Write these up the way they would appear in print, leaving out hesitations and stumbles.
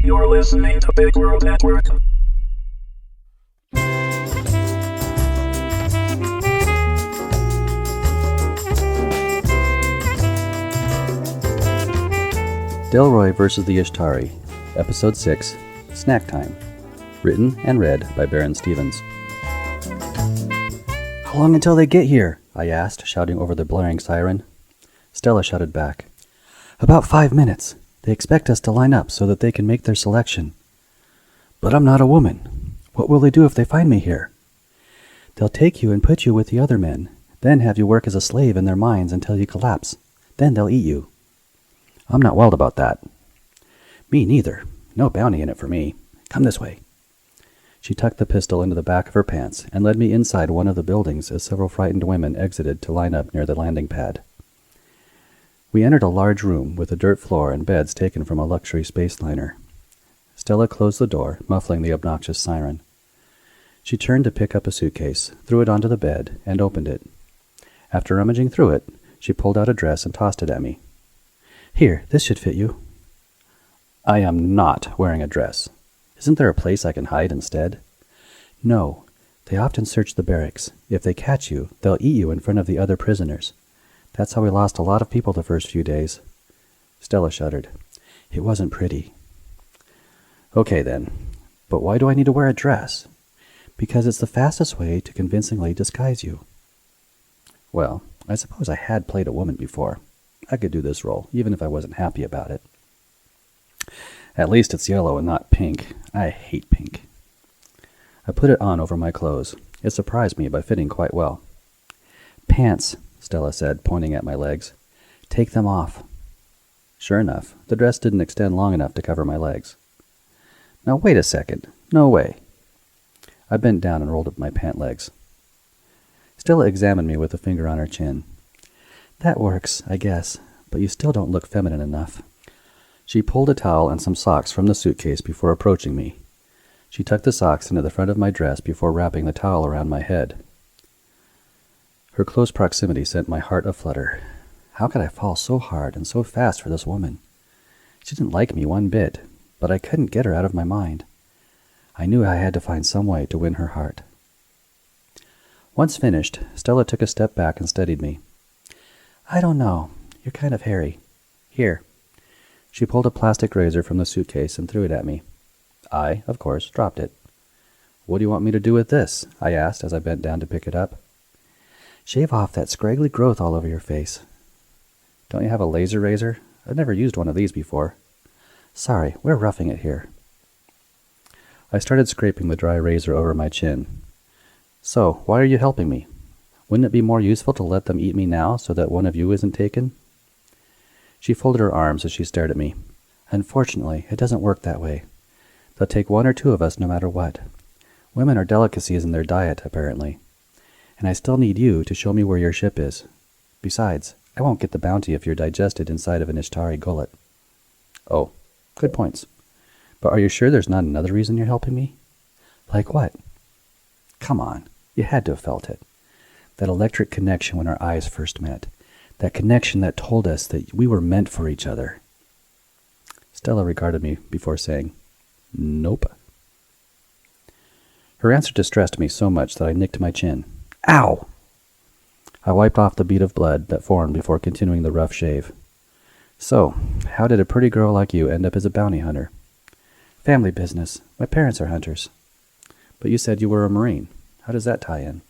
You're listening to Big World Network. Delroy vs. the Yshtari, Episode 6, Snack Time. Written and read by Berin Stevens. "How long until they get here?" I asked, shouting over the blaring siren. Stella shouted back, "About 5 minutes. They expect us to line up so that they can make their selection." "But I'm not a woman. What will they do if they find me here?" "They'll take you and put you with the other men, then have you work as a slave in their mines until you collapse. Then they'll eat you." "I'm not wild about that." "Me neither. No bounty in it for me. Come this way." She tucked the pistol into the back of her pants and led me inside one of the buildings as several frightened women exited to line up near the landing pad. We entered a large room with a dirt floor and beds taken from a luxury space liner. Stella closed the door, muffling the obnoxious siren. She turned to pick up a suitcase, threw it onto the bed, and opened it. After rummaging through it, she pulled out a dress and tossed it at me. "Here, this should fit you." "I am not wearing a dress. Isn't there a place I can hide instead?" "No. They often search the barracks. If they catch you, they'll eat you in front of the other prisoners. That's how we lost a lot of people the first few days." Stella shuddered. "It wasn't pretty." "Okay then. But why do I need to wear a dress?" "Because it's the fastest way to convincingly disguise you." Well, I suppose I had played a woman before. I could do this role, even if I wasn't happy about it. At least it's yellow and not pink. I hate pink. I put it on over my clothes. It surprised me by fitting quite well. "Pants," Stella said, pointing at my legs. "Take them off." Sure enough, the dress didn't extend long enough to cover my legs. "Now wait a second. No way." I bent down and rolled up my pant legs. Stella examined me with a finger on her chin. "That works, I guess, but you still don't look feminine enough." She pulled a towel and some socks from the suitcase before approaching me. She tucked the socks into the front of my dress before wrapping the towel around my head. Her close proximity sent my heart aflutter. How could I fall so hard and so fast for this woman? She didn't like me one bit, but I couldn't get her out of my mind. I knew I had to find some way to win her heart. Once finished, Stella took a step back and steadied me. "I don't know. You're kind of hairy. Here." She pulled a plastic razor from the suitcase and threw it at me. I, of course, dropped it. "What do you want me to do with this?" I asked as I bent down to pick it up. "Shave off that scraggly growth all over your face." "Don't you have a laser razor? I've never used one of these before." "Sorry, we're roughing it here." I started scraping the dry razor over my chin. "So, why are you helping me? Wouldn't it be more useful to let them eat me now so that one of you isn't taken?" She folded her arms as she stared at me. "Unfortunately, it doesn't work that way. They'll take one or two of us no matter what. Women are delicacies in their diet, apparently. And I still need you to show me where your ship is. Besides, I won't get the bounty if you're digested inside of an Yshtari gullet." "Oh, good points. But are you sure there's not another reason you're helping me?" "Like what?" "Come on, you had to have felt it. That electric connection when our eyes first met. That connection that told us that we were meant for each other." Stella regarded me before saying, "Nope." Her answer distressed me so much that I nicked my chin. "Ow!" I wiped off the bead of blood that formed before continuing the rough shave. "So, how did a pretty girl like you end up as a bounty hunter?" "Family business. My parents are hunters." "But you said you were a Marine. How does that tie in?"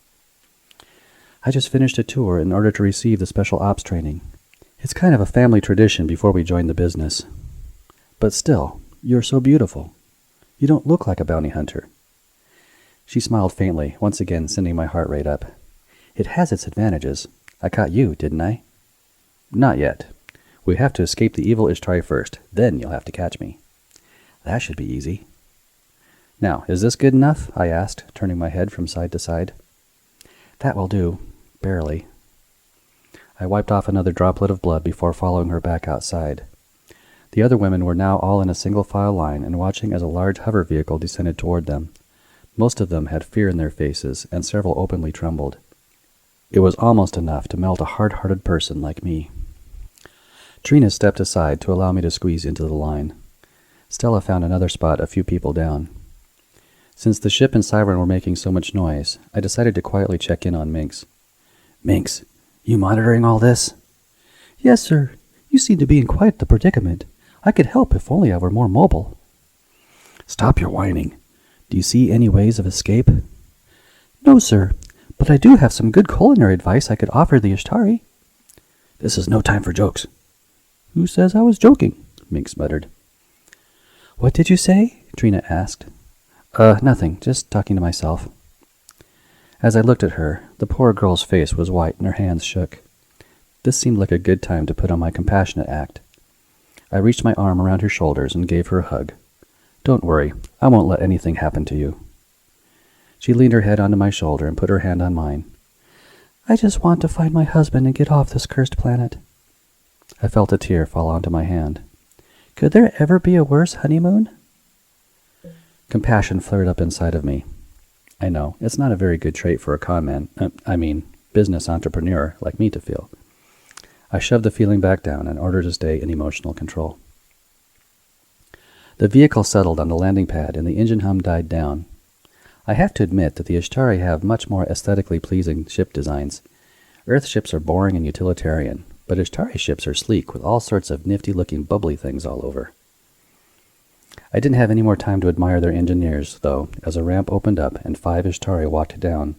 "I just finished a tour in order to receive the special ops training. It's kind of a family tradition before we join the business. But still, you're so beautiful. You don't look like a bounty hunter." She smiled faintly, once again sending my heart rate up. "It has its advantages. I caught you, didn't I?" "Not yet. We have to escape the evil Yshtari first, then you'll have to catch me." "That should be easy." "Now, is this good enough?" I asked, turning my head from side to side. "That will do. Barely." I wiped off another droplet of blood before following her back outside. The other women were now all in a single file line and watching as a large hover vehicle descended toward them. Most of them had fear in their faces, and several openly trembled. It was almost enough to melt a hard-hearted person like me. Trina stepped aside to allow me to squeeze into the line. Stella found another spot a few people down. Since the ship and siren were making so much noise, I decided to quietly check in on Minx. Minx, you monitoring all this? Yes, sir. You seem to be in quite the predicament. I could help if only I were more mobile. Stop your whining. Do you see any ways of escape? No, sir, but I do have some good culinary advice I could offer the Yshtari. This is no time for jokes. Who says I was joking? Minx muttered. What did you say? Trina asked. Nothing, just talking to myself. As I looked at her, the poor girl's face was white and her hands shook. This seemed like a good time to put on my compassionate act. I reached my arm around her shoulders and gave her a hug. Don't worry, I won't let anything happen to you. She leaned her head onto my shoulder and put her hand on mine. I just want to find my husband and get off this cursed planet. I felt a tear fall onto my hand. Could there ever be a worse honeymoon? Compassion flared up inside of me. I know, it's not a very good trait for a business entrepreneur like me to feel. I shoved the feeling back down in order to stay in emotional control. The vehicle settled on the landing pad and the engine hum died down. I have to admit that the Yshtari have much more aesthetically pleasing ship designs. Earth ships are boring and utilitarian, but Yshtari ships are sleek with all sorts of nifty-looking bubbly things all over. I didn't have any more time to admire their engineers, though, as a ramp opened up and 5 Yshtari walked down.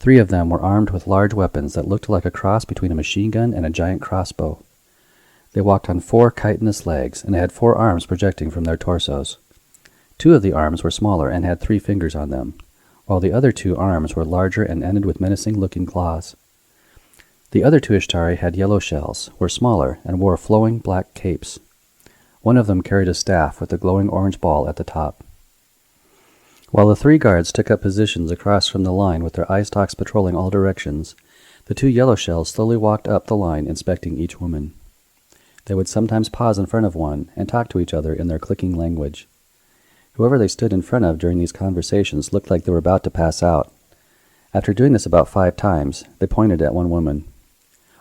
3 of them were armed with large weapons that looked like a cross between a machine gun and a giant crossbow. They walked on 4 chitinous legs and had 4 arms projecting from their torsos. 2 of the arms were smaller and had 3 fingers on them, while the other 2 arms were larger and ended with menacing-looking claws. The other 2 Yshtari had yellow shells, were smaller, and wore flowing black capes. One of them carried a staff with a glowing orange ball at the top. While the 3 guards took up positions across from the line with their eye stalks patrolling all directions, the 2 yellow shells slowly walked up the line inspecting each woman. They would sometimes pause in front of one and talk to each other in their clicking language. Whoever they stood in front of during these conversations looked like they were about to pass out. After doing this about 5 times, they pointed at one woman.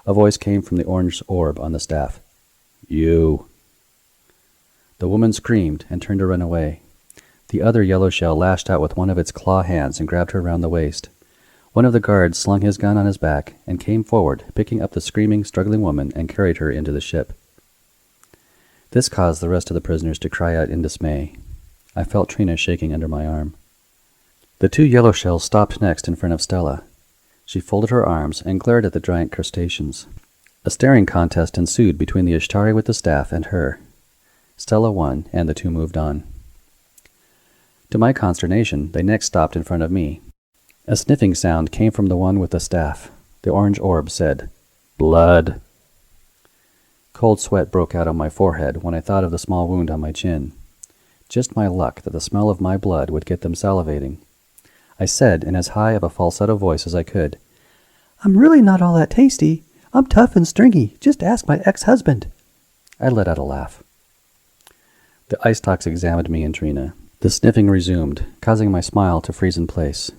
A voice came from the orange orb on the staff. You. The woman screamed and turned to run away. The other yellow shell lashed out with one of its claw hands and grabbed her around the waist. One of the guards slung his gun on his back and came forward, picking up the screaming, struggling woman and carried her into the ship. This caused the rest of the prisoners to cry out in dismay. I felt Trina shaking under my arm. The 2 yellow shells stopped next in front of Stella. She folded her arms and glared at the giant crustaceans. A staring contest ensued between the Yshtari with the staff and her. Stella won, and the 2 moved on. To my consternation, they next stopped in front of me. A sniffing sound came from the one with the staff. The orange orb said, Blood. Cold sweat broke out on my forehead when I thought of the small wound on my chin. Just my luck that the smell of my blood would get them salivating. I said in as high of a falsetto voice as I could, I'm really not all that tasty. I'm tough and stringy. Just ask my ex-husband. I let out a laugh. The eye stalks examined me and Trina. The sniffing resumed, causing my smile to freeze in place.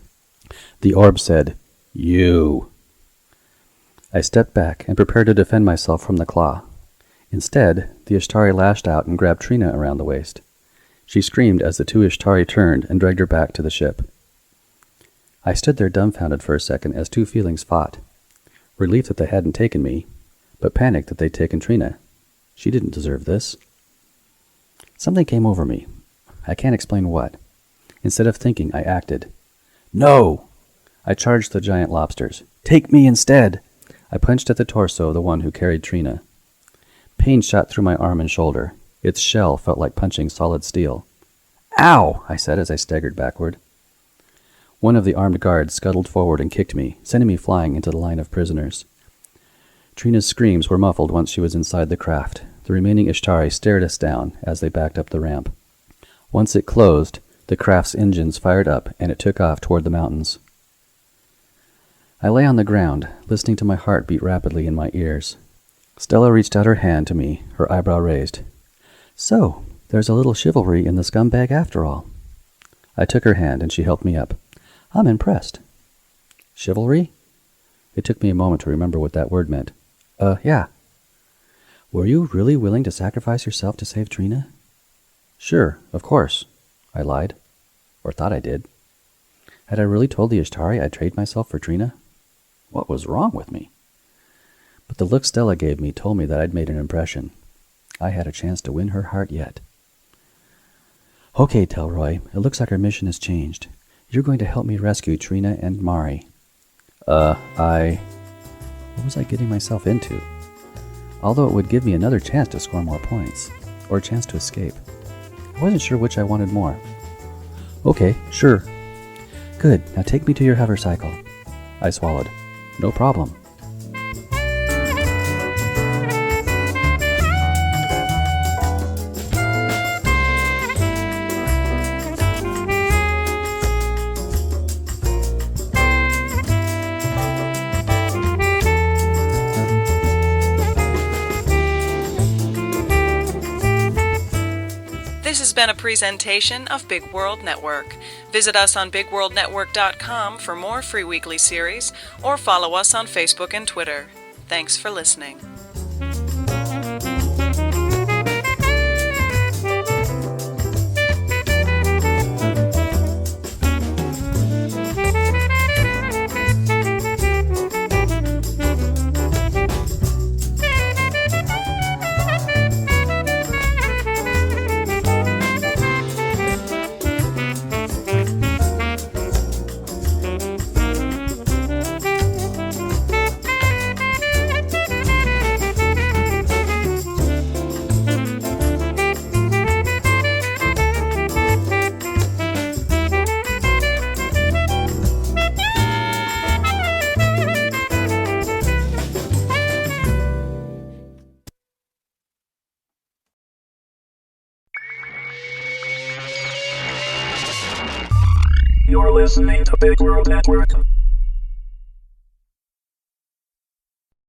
The orb said, You. I stepped back and prepared to defend myself from the claw. Instead, the Yshtari lashed out and grabbed Trina around the waist. She screamed as the 2 Yshtari turned and dragged her back to the ship. I stood there dumbfounded for a second as 2 feelings fought. Relief that they hadn't taken me, but panic that they'd taken Trina. She didn't deserve this. Something came over me. I can't explain what. Instead of thinking, I acted. No! I charged the giant lobsters. Take me instead! I punched at the torso of the one who carried Trina. Pain shot through my arm and shoulder. Its shell felt like punching solid steel. Ow! I said as I staggered backward. One of the armed guards scuttled forward and kicked me, sending me flying into the line of prisoners. Trina's screams were muffled once she was inside the craft. The remaining Yshtari stared us down as they backed up the ramp. Once it closed, the craft's engines fired up and it took off toward the mountains. I lay on the ground, listening to my heart beat rapidly in my ears. Stella reached out her hand to me, her eyebrow raised. So, there's a little chivalry in the scumbag after all. I took her hand and she helped me up. I'm impressed. Chivalry? It took me a moment to remember what that word meant. Yeah. Were you really willing to sacrifice yourself to save Trina? Sure, of course, I lied. Or thought I did. Had I really told the Yshtari I'd trade myself for Trina? What was wrong with me? But the look Stella gave me told me that I'd made an impression. I had a chance to win her heart yet. Okay, Delroy, it looks like our mission has changed. You're going to help me rescue Trina and Mari. What was I getting myself into? Although it would give me another chance to score more points, or a chance to escape. I wasn't sure which I wanted more. Okay, sure. Good, now take me to your hover cycle. I swallowed. No problem. This has been a presentation of Big World Network. Visit us on BigWorldNetwork.com for more free weekly series, or follow us on Facebook and Twitter. Thanks for listening. You're listening to Big World Network.